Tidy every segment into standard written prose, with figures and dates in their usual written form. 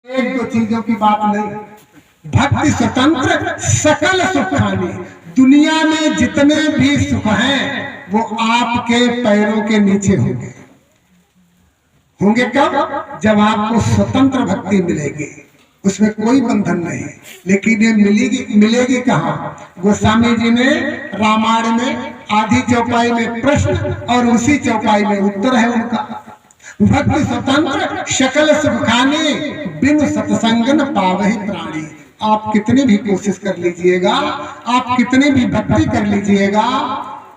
एक दो चीजों की बात नहीं, भक्ति स्वतंत्र सकल सुख खानी। दुनिया में जितने भी सुख हैं वो आपके पैरों के नीचे होंगे। होंगे कब? जब आपको स्वतंत्र भक्ति मिलेगी, उसमें कोई बंधन नहीं। लेकिन ये मिलेगी कहाँ? गोस्वामी जी ने रामायण में आधी चौपाई में प्रश्न और उसी चौपाई में उत्तर है उनका। भक्ति स्वतंत्र सकल सुख खानी, बिन सत्संग न पावहि प्राणी। आप कितनी भी कोशिश कर लीजिएगा, आप कितनी भी भक्ति कर लीजिएगा,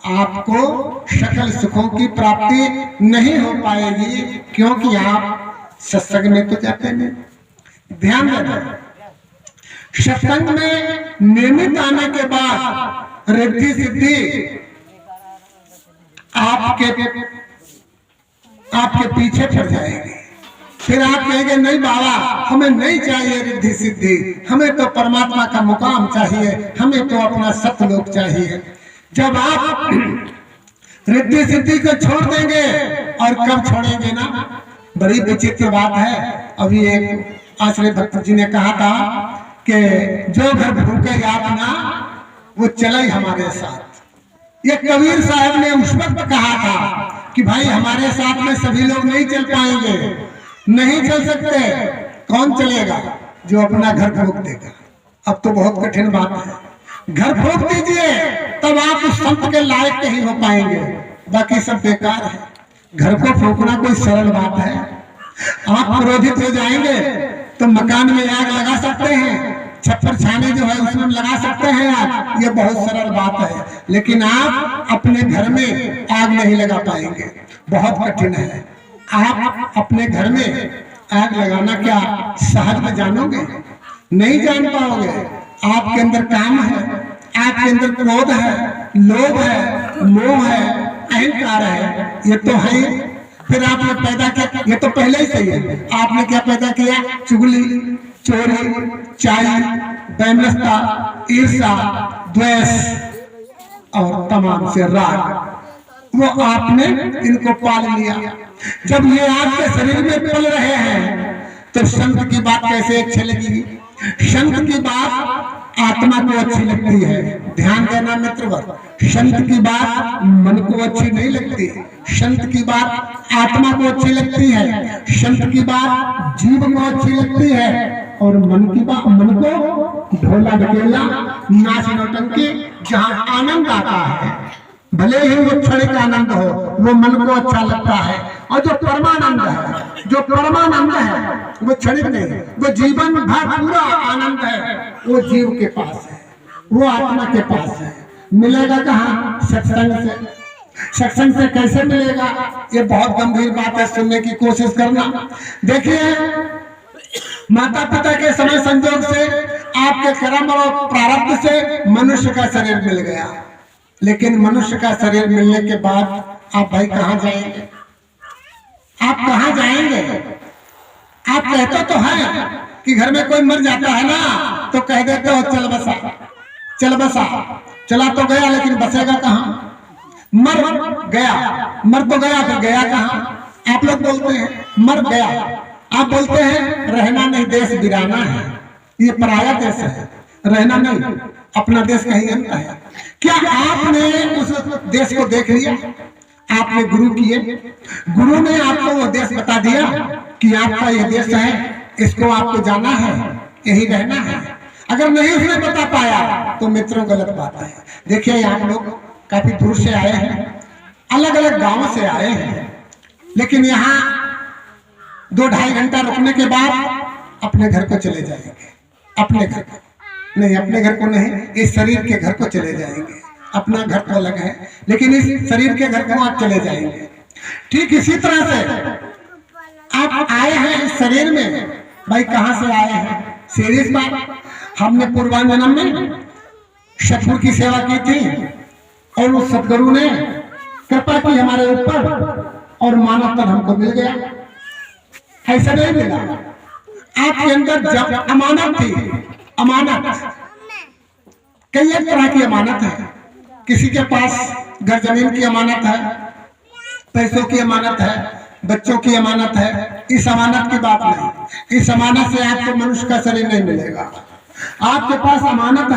आपको सकल सुखों की प्राप्ति नहीं हो पाएगी, क्योंकि आप सत्संग में तो जाते नहीं। ध्यान देना, सत्संग में नियमित आने के बाद रिद्धि सिद्धि आपके पीछे पड़ जाएगी। फिर आप कहेंगे नहीं बाबा, हमें नहीं चाहिए रिद्धि सिद्धि, हमें तो परमात्मा का मुकाम चाहिए, हमें तो अपना सतलोक चाहिए। जब आप रिद्धि सिद्धि को छोड़ देंगे, और कब छोड़ेंगे ना, बड़ी विचित्र बात है। अभी एक आश्रय भक्त जी ने कहा था कि जो घर भूखे यातना वो चले हमारे साथ। ये कबीर साहब ने उस वक्त कहा था कि भाई हमारे साथ में सभी लोग नहीं चल पाएंगे, नहीं चल सकते। कौन चलेगा? जो अपना घर फूंक देगा। अब तो बहुत कठिन बात है। घर फूंक दीजिए, तब आप उस संत के लायक नहीं हो पाएंगे, बाकी सब बेकार है। घर को फूंकना कोई सरल बात है। आप क्रोधित हो जाएंगे तो मकान में आग लगा सकते हैं, छप्पर छाने जो है उसमें लगा सकते हैं आप, ये बहुत सरल बात है। लेकिन आप अपने घर में आग नहीं लगा पाएंगे, बहुत कठिन है। आप अपने घर में आग लगाना क्या सहज में जानोगे? नहीं जान पाओगे। आपके अंदर काम है, आपके अंदर क्रोध है, लोभ है, मोह है, अहंकार है, ये तो है। फिर आपने पैदा किया, ये तो पहले ही सही है। आपने क्या पैदा किया? चुगली, चोरी, चाई, वैमनस्यता, ईर्ष्या, द्वेष और तमाम से राग, वो आपने इनको पाल लिया। जब ये आपके शरीर में पल रहे हैं तो संत की बात कैसे अच्छी लगेगी? संत की बात आत्मा को अच्छी लगती है। ध्यान देना मित्रवर, संत की बात मन को अच्छी नहीं लगती, संत की बात आत्मा को अच्छी लगती है, संत की बात जीव को अच्छी लगती है। और मन की बात मन को ढोला ढकेला, नाच नौटंकी, जहाँ आनंद आता है, भले ही वो क्षणिक आनंद हो, वो मन को अच्छा लगता है। और जो परमानंद है, जो परमानंद है, वो क्षणिक नहीं, वो जीवन भर पूरा आनंद है, वो जीव के पास है, वो आत्मा के पास है। मिलेगा कहाँ? सत्संग से। सत्संग से कैसे मिलेगा? ये बहुत गंभीर बात है, सुनने की कोशिश करना। देखिए, माता पिता के समय संजोग से, आपके कर्म और प्रारब्ध से मनुष्य का शरीर मिल गया। लेकिन मनुष्य का शरीर मिलने के बाद आप भाई कहाँ जाएंगे? आप कहाँ जाएंगे? आप कहते तो है कि घर में कोई मर जाता है ना, तो कह देते हो चल बसा, चल बसा। चला तो गया, लेकिन बसेगा कहाँ? मर गया, मर तो गया, फिर गया कहाँ? आप लोग बोलते हैं मर गया, आप बोलते हैं रहना नहीं, देश बिराना है। ये पराया देश है, रहना नहीं, अपना देश कहीं अंत है। क्या आपने उस देश को देख लिया? आपने गुरु किए, गुरु ने आपको वो देश बता दिया कि आपका ये देश है, इसको आपको जाना है, यही रहना है। अगर नहीं उसने बता पाया तो मित्रों गलत बात है। देखिए, आप लोग काफी दूर से आए हैं, अलग अलग गांवों से आए हैं, लेकिन यहाँ 2-2.5 घंटा रुकने के बाद अपने घर को चले जाएंगे। अपने घर को नहीं, अपने घर को नहीं, इस शरीर के घर को चले जाएंगे। अपना घर तो अलग है, लेकिन इस शरीर के घर को आप चले जाएंगे। ठीक इसी तरह से आप आए हैं इस शरीर में। भाई कहाँ से आए हैं? सीरियस बात, हमने पूर्वाजन्म में सतगुरु की सेवा की थी, और उस सतगुरु ने कृपा की हमारे ऊपर, और मानव तन हमको मिल गया। ऐसा नहीं मिला, आपके अंदर जब अमानत थी, अमानत कई एक तरह की अमानत है। किसी के पास घर जमीन की अमानत है, पैसों की अमानत है, बच्चों की अमानत है, इस अमानत की बात नहीं। इस अमानत से आपको मनुष्य का शरीर नहीं मिलेगा। आपके पास अमानत है